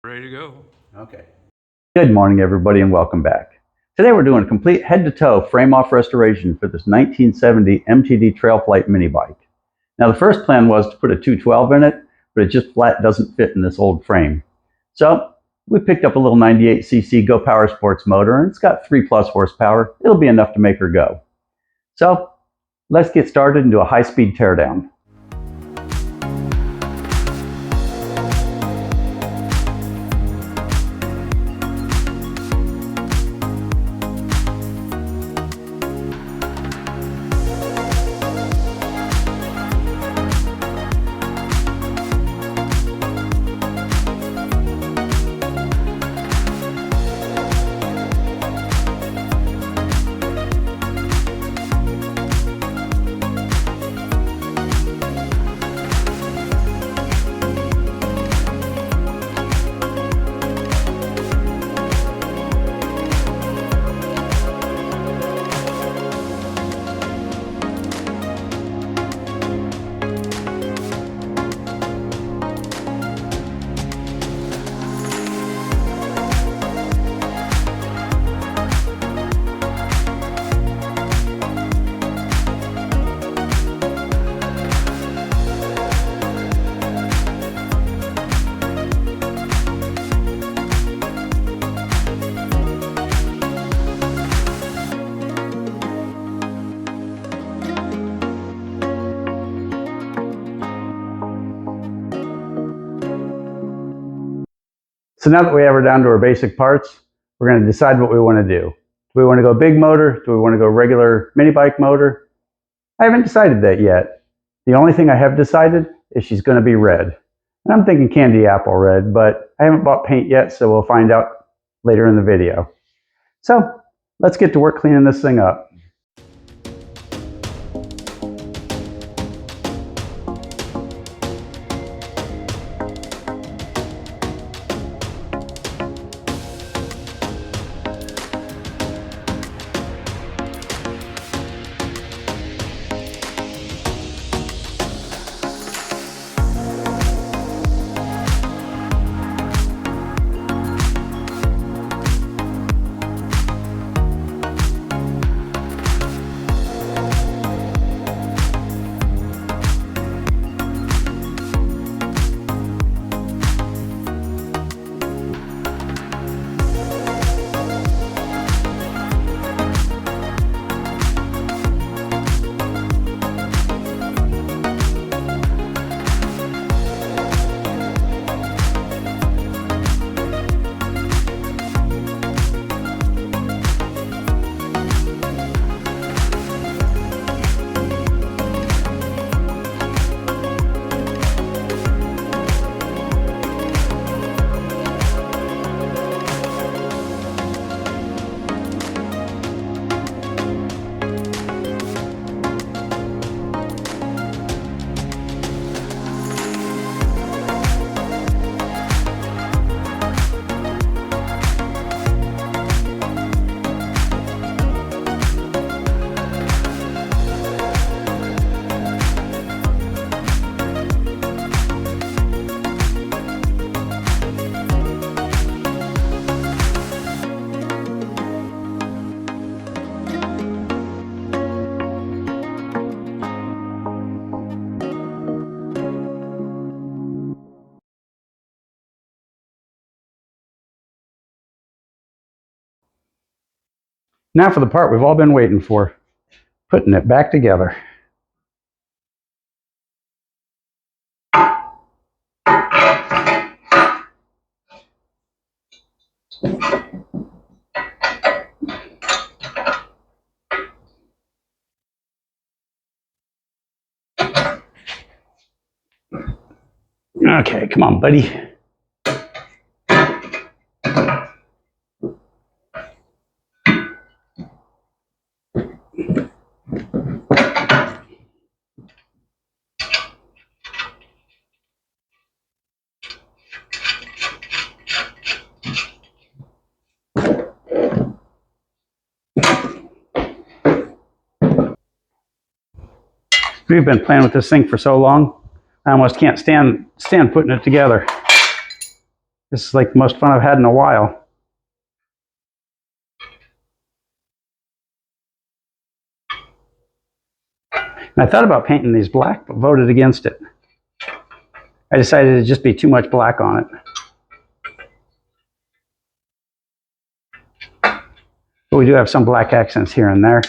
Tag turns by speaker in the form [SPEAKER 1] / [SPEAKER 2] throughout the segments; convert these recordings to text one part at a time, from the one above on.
[SPEAKER 1] Ready to go.
[SPEAKER 2] Okay. Good morning, everybody, and welcome back. Today we're doing a complete head-to-toe frame-off restoration for this 1970 MTD Trailflight mini bike. Now, the first plan was to put a 212 in it, but it just flat doesn't fit in this old frame. So we picked up a little 98cc Go Power Sports motor, and it's got 3+ horsepower. It'll be enough to make her go. So let's get started and do a high-speed teardown. So now that we have her down to our basic parts, we're going to decide what we want to do. Do we want to go big motor? Do we want to go regular mini bike motor? I haven't decided that yet. The only thing I have decided is she's going to be red. And I'm thinking candy apple red, but I haven't bought paint yet, so we'll find out later in the video. So let's get to work cleaning this thing up. Now for the part we've all been waiting for, putting it back together. Okay, come on, buddy. We've been playing with this thing for so long, I almost can't stand putting it together. This is like the most fun I've had in a while. And I thought about painting these black, but voted against it. I decided it'd just be too much black on it. But we do have some black accents here and there.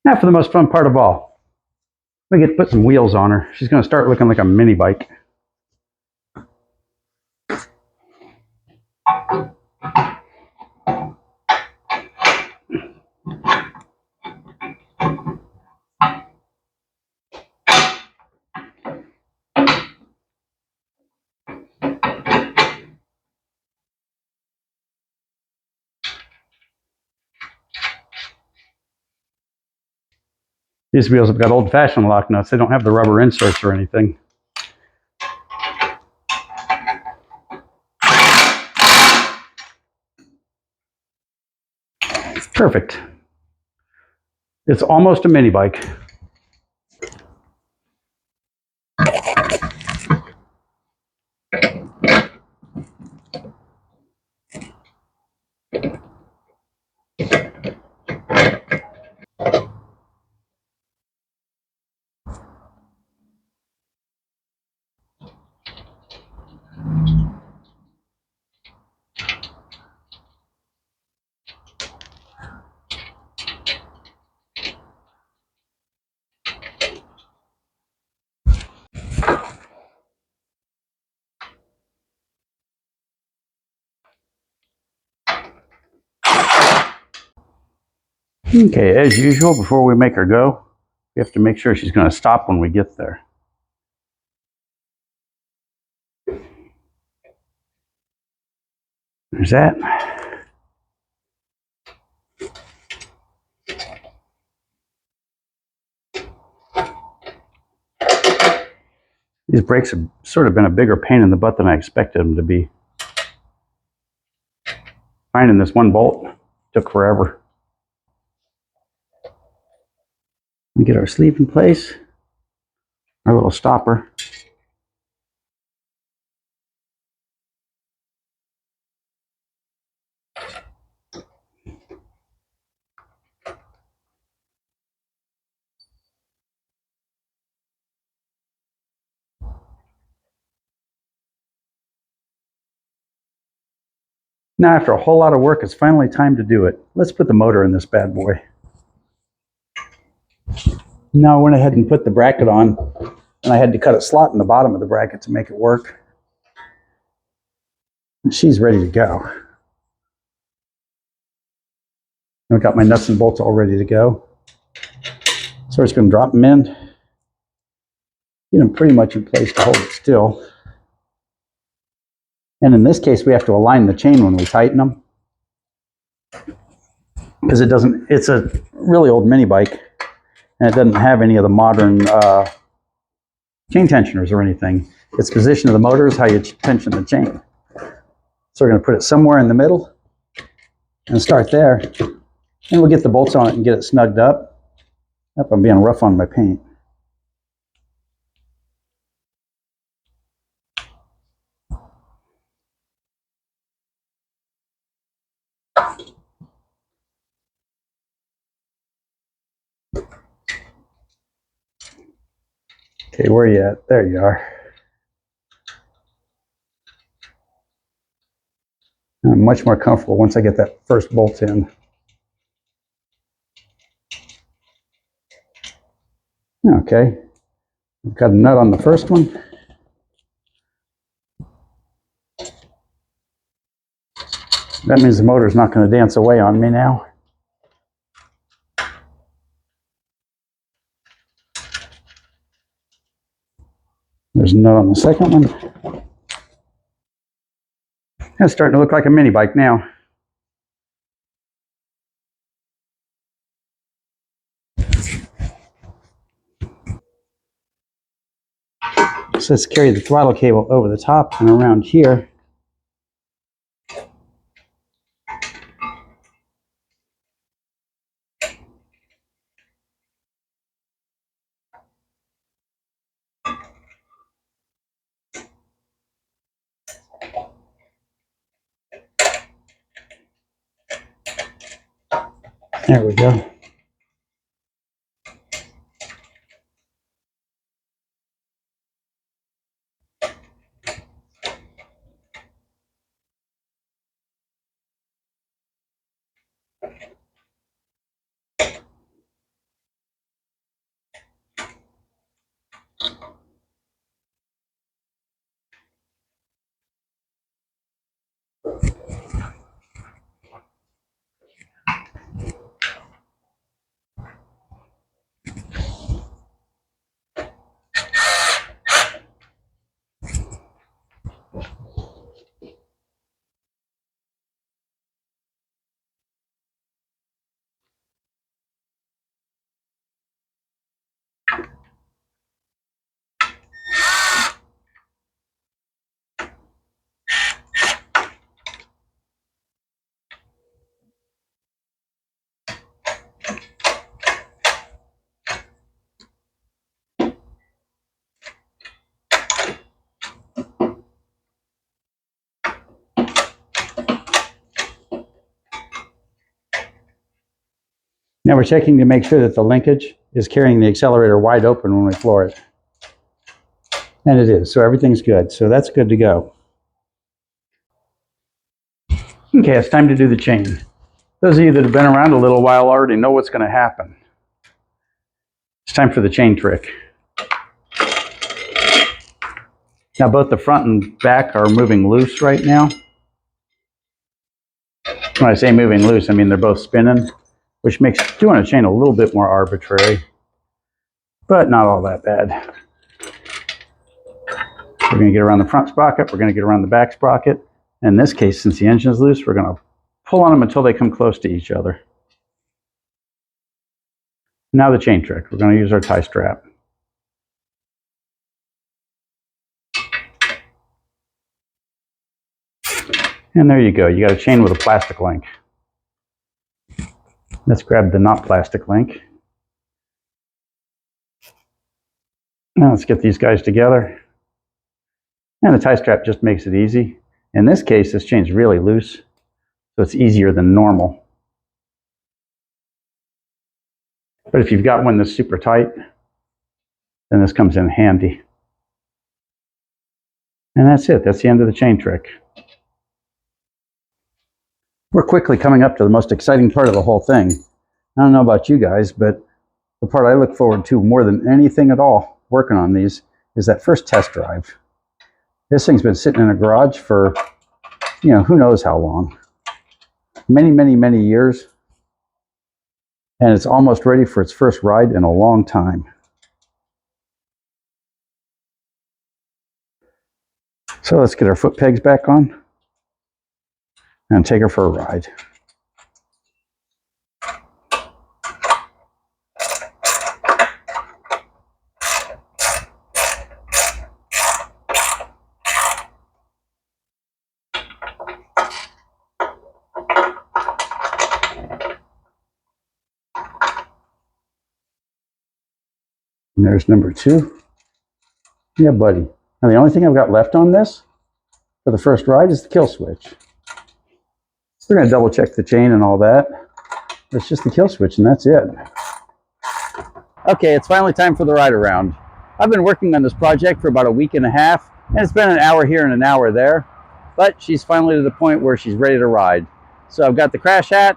[SPEAKER 2] Now for the most fun part of all. We get to put some wheels on her. She's going to start looking like a mini bike. These wheels have got old-fashioned lock nuts. They don't have the rubber inserts or anything. Perfect. It's almost a mini bike. Okay, as usual, before we make her go, we have to make sure she's going to stop when we get there. There's that. These brakes have sort of been a bigger pain in the butt than I expected them to be. Finding this one bolt took forever. We get our sleeve in place, our little stopper. Now, after a whole lot of work, it's finally time to do it. Let's put the motor in this bad boy. Now I went ahead and put the bracket on, and I had to cut a slot in the bottom of the bracket to make it work. And she's ready to go. I've got my nuts and bolts all ready to go. So we're just going to drop them in, get them pretty much in place to hold it still. And in this case, we have to align the chain when we tighten them, because it's a really old mini bike, and it doesn't have any of the modern chain tensioners or anything. Its position of the motor is how you tension the chain. So we're going to put it somewhere in the middle and start there, and we'll get the bolts on it and get it snugged up. Yep, I'm being rough on my paint. Okay, where are you at? There you are. I'm much more comfortable once I get that first bolt in. Okay, we've got a nut on the first one. That means the motor's not going to dance away on me now. There's a nut on the second one. It's starting to look like a mini bike now. So let's carry the throttle cable over the top and around here. There we go. Now we're checking to make sure that the linkage is carrying the accelerator wide open when we floor it. And it is, so everything's good. So that's good to go. Okay, it's time to do the chain. Those of you that have been around a little while already know what's going to happen. It's time for the chain trick. Now both the front and back are moving loose right now. When I say moving loose, I mean they're both spinning. which makes doing a chain a little bit more arbitrary, but not all that bad. We're going to get around the front sprocket, we're going to get around the back sprocket. In this case, since the engine is loose, we're going to pull on them until they come close to each other. Now the chain trick. We're going to use our tie strap. And there you go. You got a chain with a plastic link. Let's grab the not plastic link. Now let's get these guys together. And the tie strap just makes it easy. In this case, this chain's really loose, so it's easier than normal. But if you've got one that's super tight, then this comes in handy. And that's it. That's the end of the chain trick. We're quickly coming up to the most exciting part of the whole thing. I don't know about you guys, but the part I look forward to more than anything at all working on these is that first test drive. This thing's been sitting in a garage for, who knows how long. Many, many, many years. And it's almost ready for its first ride in a long time. So let's get our foot pegs back on and take her for a ride. And there's number 2. Yeah, buddy. Now the only thing I've got left on this for the first ride is the kill switch. We're going to double check the chain and all that. It's just the kill switch and that's it. Okay, it's finally time for the ride around. I've been working on this project for about a week and a half, and it's been an hour here and an hour there, but she's finally to the point where she's ready to ride. So I've got the crash hat,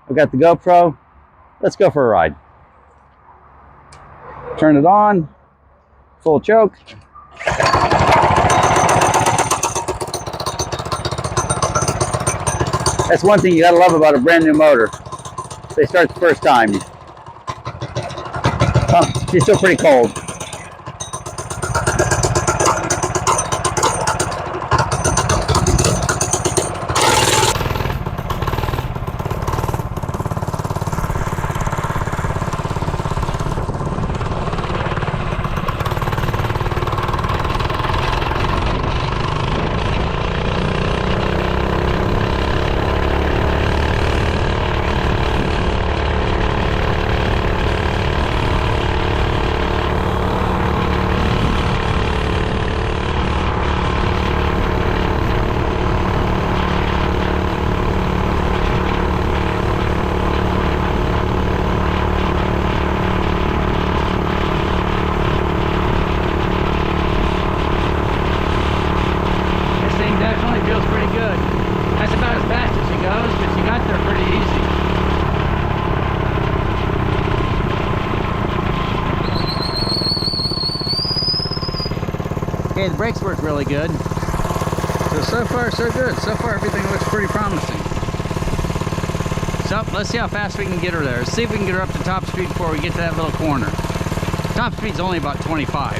[SPEAKER 2] I've got the GoPro. Let's go for a ride. Turn it on, full choke. That's one thing you gotta love about a brand new motor. They start the first time. Oh, she's still pretty cold. Okay, the brakes work really good. So far so good. So far everything looks pretty promising. So let's see how fast we can get her there. Let's see if we can get her up to top speed before we get to that little corner. Top speed's only about 25.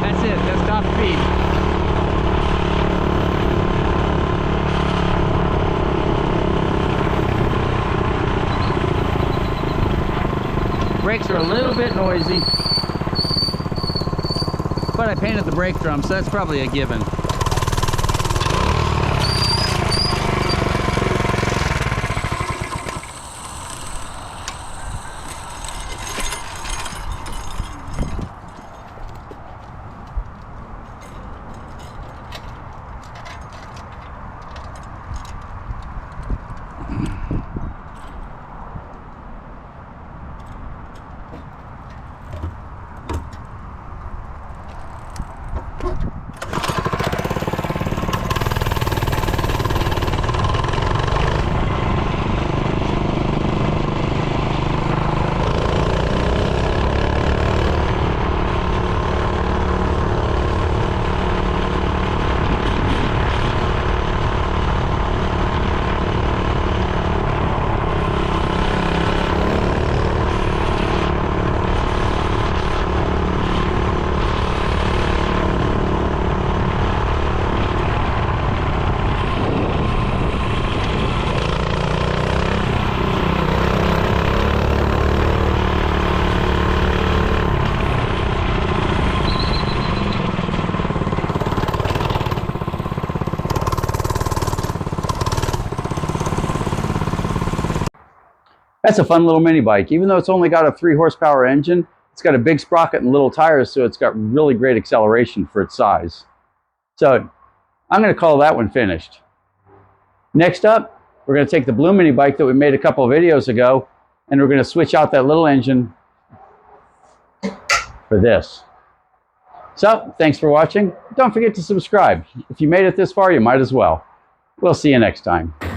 [SPEAKER 2] That's it, that's top speed. Brakes are a little bit noisy, but I painted the brake drum, so that's probably a given. That's a fun little mini bike. Even though it's only got a 3 horsepower engine, it's got a big sprocket and little tires, so it's got really great acceleration for its size. So I'm going to call that one finished. Next up, we're going to take the blue mini bike that we made a couple of videos ago, and we're going to switch out that little engine for this. So thanks for watching. Don't forget to subscribe. If you made it this far, you might as well. We'll see you next time.